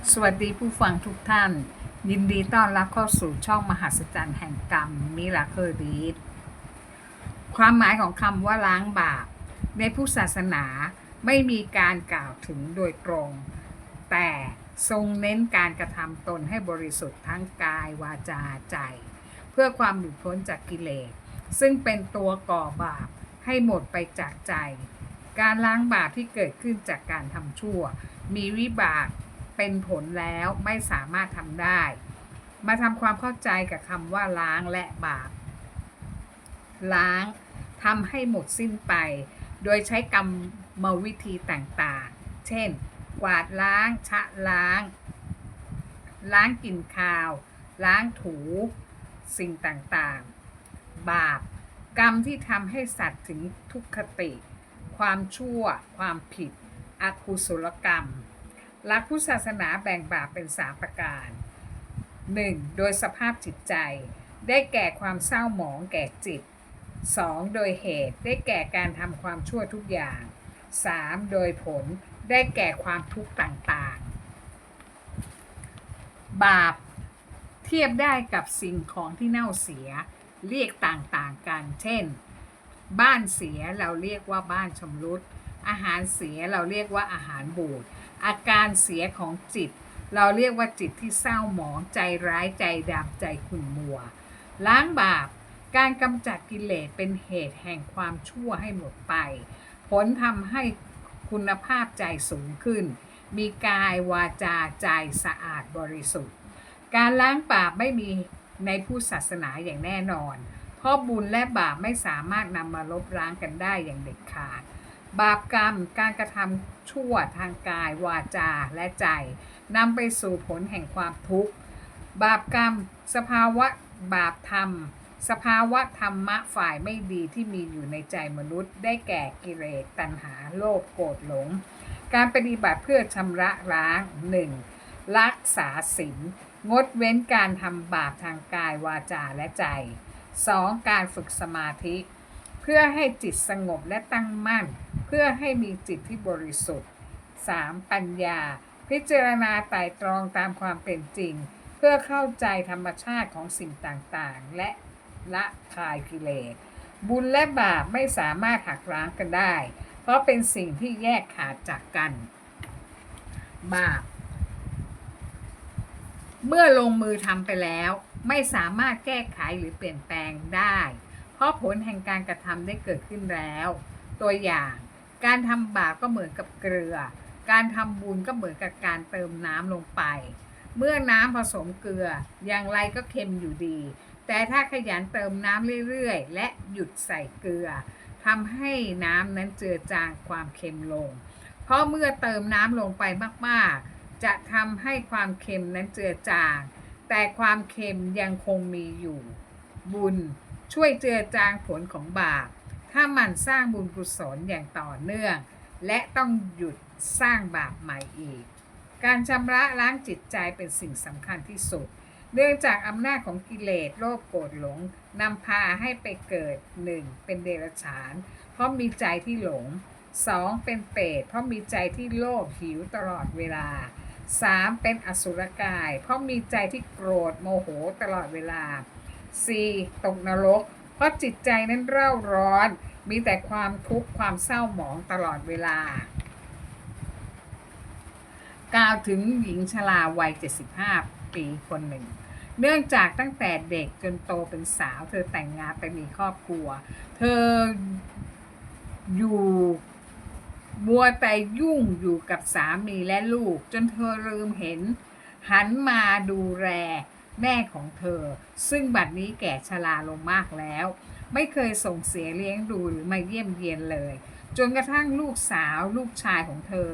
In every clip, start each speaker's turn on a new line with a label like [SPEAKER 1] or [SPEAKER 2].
[SPEAKER 1] สวัสดีผู้ฟังทุกท่านยินดีต้อนรับเข้าสู่ช่องมหัศจรรย์แห่งกรรมมิราเคิลรีดความหมายของคำว่าล้างบาปในพุทธศาสนาไม่มีการกล่าวถึงโดยตรงแต่ทรงเน้นการกระทำตนให้บริสุทธิ์ทั้งกายวาจาใจเพื่อความหลุดพ้นจากกิเลสซึ่งเป็นตัวก่อบาปให้หมดไปจากใจการล้างบาปที่เกิดขึ้นจากการทำชั่วมีวิบากเป็นผลแล้วไม่สามารถทำได้มาทำความเข้าใจกับคำว่าล้างและบาปล้างทำให้หมดสิ้นไปโดยใช้กรรมวิธีต่างๆเช่นกวาดล้างชะล้างกลิ่นคาวล้างถูสิ่งต่างๆบาปกรรมที่ทำให้สัตว์ถึงทุกขติความชั่วความผิดอกุศลกรรมหลักพุทธศาสนาแบ่งบาปเป็น3ประการ 1. โดยสภาพจิตใจได้แก่ความเศร้าหมองแก่จิต 2. โดยเหตุได้แก่การทำความชั่วทุกอย่าง 3. โดยผลได้แก่ความทุกข์ต่างๆบาปเทียบได้กับสิ่งของที่เน่าเสียเรียกต่างๆกันเช่นบ้านเสียเราเรียกว่าบ้านชำรุดอาหารเสียเราเรียกว่าอาหารบูดอาการเสียของจิตเราเรียกว่าจิตที่เศร้าหมองใจร้ายใจดำใจขุ่นมัวล้างบาปการกำจัดกิเลสเป็นเหตุแห่งความชั่วให้หมดไปผลทำให้คุณภาพใจสูงขึ้นมีกายวาจาใจสะอาดบริสุทธิ์การล้างบาปไม่มีในพุทธศาสนาอย่างแน่นอนเพราะบุญและบาปไม่สามารถนำมาลบล้างกันได้อย่างเด็ดขาดบาปกรรมการกระทำชั่วทางกายวาจาและใจนำไปสู่ผลแห่งความทุกข์บาปกรรมสภาวะบาปธรรมสภาวะธรรมะฝ่ายไม่ดีที่มีอยู่ในใจมนุษย์ได้แก่กิเลสตัณหาโลภโกรธหลงการปฏิบัติเพื่อชำระล้าง 1. รักษาศีลงดเว้นการทำบาปทางกายวาจาและใจ 2. การฝึกสมาธิเพื่อให้จิตสงบและตั้งมั่นเพื่อให้มีจิตที่บริสุทธิ์ 3. ปัญญาพิจารณาไตร่ตรองตามความเป็นจริงเพื่อเข้าใจธรรมชาติของสิ่งต่างๆและละคายกิเลสบุญและบาปไม่สามารถหักล้างกันได้เพราะเป็นสิ่งที่แยกขาดจากกันบาปเมื่อลงมือทำไปแล้วไม่สามารถแก้ไขหรือเปลี่ยนแปลงได้เพราะผลแห่งการกระทำได้เกิดขึ้นแล้วตัวอย่างการทำบาปก็เหมือนกับเกลือการทำบุญก็เหมือนกับการเติมน้ำลงไปเมื่อน้ำผสมเกลืออย่างไรก็เค็มอยู่ดีแต่ถ้าขยันเติมน้ำเรื่อยๆและหยุดใส่เกลือทำให้น้ำนั้นเจือจางความเค็มลงเพราะเมื่อเติมน้ำลงไปมากๆจะทำให้ความเค็มนั้นเจือจางแต่ความเค็มยังคงมีอยู่บุญช่วยเจือจางผลของบาปถ้ามันสร้างบุญกุศลอย่างต่อเนื่องและต้องหยุดสร้างบาปใหม่อีกการชำระล้างจิตใจเป็นสิ่งสำคัญที่สุดเนื่องจากอำนาจของกิเลสโลภโกรธหลงนำพาให้ไปเกิด 1. เป็นเดรัจฉานเพราะมีใจที่หลง 2. เป็นเปรตเพราะมีใจที่โลภหิวตลอดเวลา 3. เป็นอสุรกายเพราะมีใจที่โกรธโมโหตลอดเวลา 4. ตกนรกเพราะจิตใจนั้นเร่าร้อนมีแต่ความทุกข์ความเศร้าหมองตลอดเวลากล่าวถึงหญิงชราวัย75ปีคนหนึ่งเนื่องจากตั้งแต่เด็กจนโตเป็นสาวเธอแต่งงานไปมีครอบครัวเธออยู่มัวแต่ยุ่งอยู่กับสามีและลูกจนเธอลืมเห็นหันมาดูแลแม่ของเธอซึ่งบัดนี้แก่ชราลงมากแล้วไม่เคยส่งเสียเลี้ยงดูหรือมาเยี่ยมเยียนเลยจนกระทั่งลูกสาวลูกชายของเธอ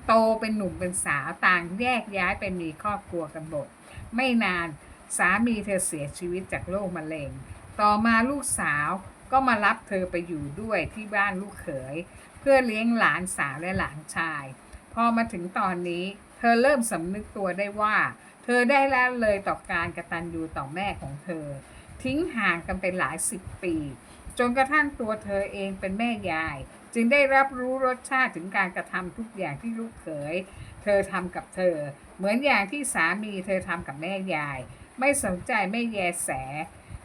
[SPEAKER 1] โตเป็นหนุ่มเป็นสาวต่างแยกย้ายไปมีครอบครัวกันหมดไม่นานสามีเธอเสียชีวิตจากโรคมะเร็งต่อมาลูกสาวก็มารับเธอไปอยู่ด้วยที่บ้านลูกเขยเพื่อเลี้ยงหลานสาวและหลานชายพอมาถึงตอนนี้เธอเริ่มสำนึกตัวได้ว่าเธอได้ละเลยต่อการกตัญญูต่อแม่ของเธอทิ้งห่างกันไปหลาย10 ปีจนกระทั่งตัวเธอเองเป็นแม่ยายจึงได้รับรู้รสชาติถึงการกระทำทุกอย่างที่ลูกเขย เธอทำกับเธอเหมือนอย่างที่สามีเธอทำกับแม่ยายไม่สนใจไม่แยแส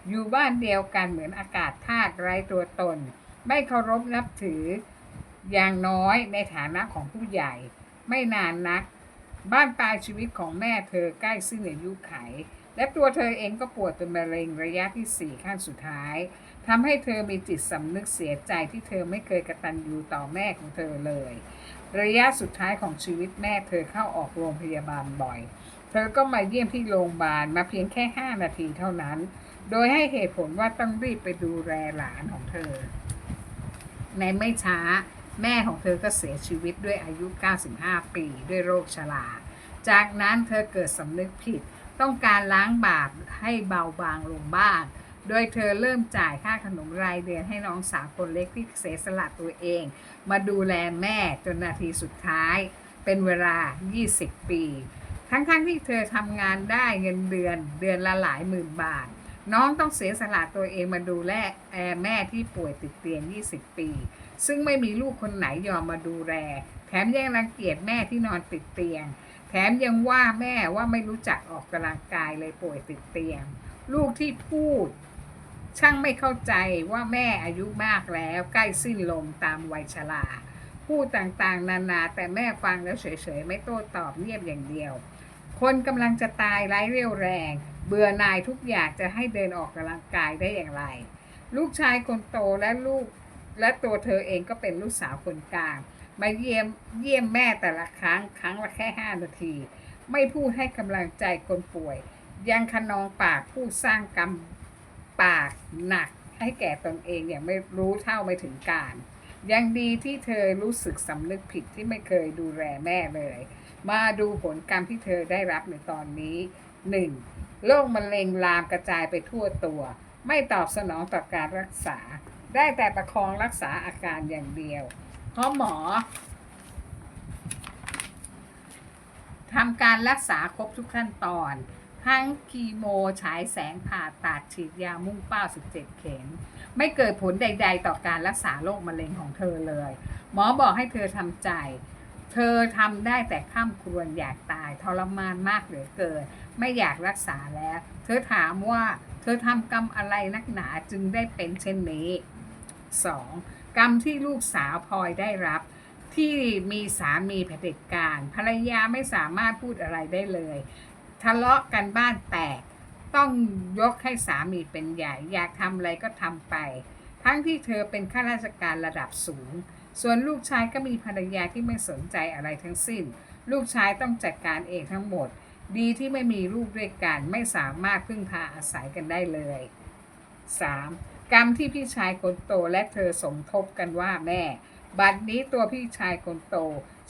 [SPEAKER 1] อยู่บ้านเดียวกันเหมือนอากาศธาตุไร้ตัวตนไม่เคารพนับถืออย่างน้อยในฐานะของผู้ใหญ่ไม่นานนักบ้านปลายชีวิตของแม่เธอใกล้สิ้นอายุไขและตัวเธอเองก็ป่วยเป็นมะเร็งระยะที่4ขั้นสุดท้ายทำให้เธอมีจิตสำนึกเสียใจที่เธอไม่เคยกตัญญูต่อแม่ของเธอเลยระยะสุดท้ายของชีวิตแม่เธอเข้าออกโรงพยาบาลบ่อยเธอก็มาเยี่ยมที่โรงพยาบาลมาเพียงแค่5 นาทีเท่านั้นโดยให้เหตุผลว่าต้องรีบไปดูแลหลานของเธอในไม่ช้าแม่ของเธอก็เสียชีวิตด้วยอายุ95 ปีด้วยโรคชราจากนั้นเธอเกิดสำนึกผิดต้องการล้างบาปให้เบาบางลงบ้างโดยเธอเริ่มจ่ายค่าขนมรายเดือนให้น้องสาวคนเล็กที่เสียสละตัวเองมาดูแลแม่จนนาทีสุดท้ายเป็นเวลา20 ปีทั้งที่เธอทำงานได้เงินเดือนละหลายหมื่นบาทน้องต้องเสียสละตัวเองมาดูแลแม่ที่ป่วยติดเตียง20 ปีซึ่งไม่มีลูกคนไหนยอมมาดูแลแถมยังรังเกียจแม่ที่นอนติดเตียงแถมยังว่าแม่ว่าไม่รู้จักออกกำลังกายเลยป่วยติดเตียงลูกที่พูดช่างไม่เข้าใจว่าแม่อายุมากแล้วใกล้สิ้นลมตามวัยชราพูดต่างๆนานาแต่แม่ฟังแล้วเฉยๆไม่โต้ตอบเงียบอย่างเดียวคนกำลังจะตายไร้เรี่ยวแรงเบื่อหน่ายทุกอย่างจะให้เดินออกกำลังกายได้อย่างไรลูกชายคนโตและตัวเธอเองก็เป็นลูกสาวคนกลางมาเยี่ยมแม่แต่ละครั้งละแค่5 นาทีไม่พูดให้กำลังใจคนป่วยยังคะนองปากพูดสร้างกรรมปากหนักให้แก่ตนเองอย่างไม่รู้เท่าไม่ถึงการยังดีที่เธอรู้สึกสำนึกผิดที่ไม่เคยดูแลแม่เลยมาดูผลกรรมที่เธอได้รับในตอนนี้ 1. โรคมะเร็งลามกระจายไปทั่วตัวไม่ตอบสนองต่อการรักษาได้แต่ประคองรักษาอาการอย่างเดียวเพราะหมอทำการรักษาครบทุกขั้นตอนทั้งคีโมฉายแสงผ่าตัดฉีดยามุ่งเป้า17 เข็มไม่เกิดผลใดๆต่อการรักษาโรคมะเร็งของเธอเลยหมอบอกให้เธอทำใจเธอทำได้แต่ข้ามครวญอยากตายทรมานมากเหลือเกินไม่อยากรักษาแล้วเธอถามว่าเธอทำกรรมอะไรนักหนาจึงได้เป็นเช่นนี้ 2. กรรมที่ลูกสาวพลอยได้รับที่มีสามีเผด็จการภรรยาไม่สามารถพูดอะไรได้เลยทะเลาะกันบ้านแตกต้องยกให้สามีเป็นใหญ่อยากทำอะไรก็ทำไปทั้งที่เธอเป็นข้าราชการระดับสูงส่วนลูกชายก็มีภรรยาที่ไม่สนใจอะไรทั้งสิ้นลูกชายต้องจัดการเองทั้งหมดดีที่ไม่มีลูกด้วยกันไม่สามารถพึ่งพาอาศัยกันได้เลย 3. กรรมที่พี่ชายคนโตและเธอสมทบกันว่าแม่บัดนี้ตัวพี่ชายคนโต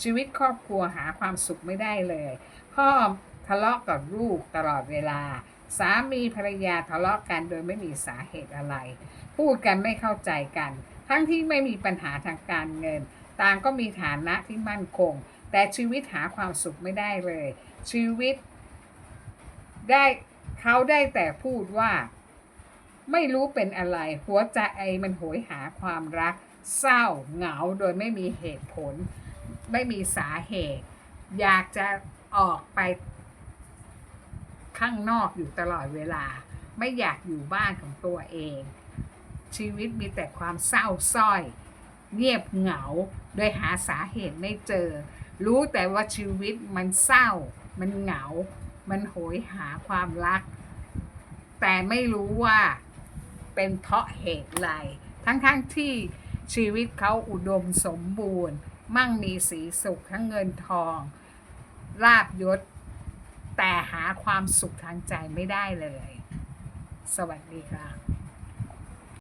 [SPEAKER 1] ชีวิตครอบครัวหาความสุขไม่ได้เลยพ่อทะเลาะกับลูกตลอดเวลาสามีภรรยาทะเลาะกันโดยไม่มีสาเหตุอะไรพูดกันไม่เข้าใจกันทั้งที่ไม่มีปัญหาทางการเงินต่างก็มีฐานะที่มั่นคงแต่ชีวิตหาความสุขไม่ได้เลยชีวิตได้เขาได้แต่พูดว่าไม่รู้เป็นอะไรหัวใจมันโหยหาความรักเศร้าเหงาโดยไม่มีเหตุผลไม่มีสาเหตุอยากจะออกไปข้างนอกอยู่ตลอดเวลาไม่อยากอยู่บ้านของตัวเองชีวิตมีแต่ความเศร้าส้อยเงียบเหงาโดยหาสาเหตุไม่เจอรู้แต่ว่าชีวิตมันเศร้ามันเหงามันโหยหาความรักแต่ไม่รู้ว่าเป็นเพราะเหตุใดทั้งที่ชีวิตเขาอุดมสมบูรณ์มั่งมีสีสุขทั้งเงินทองลาภยศแต่หาความสุขทางใจไม่ได้เลยสวัสดีค่ะ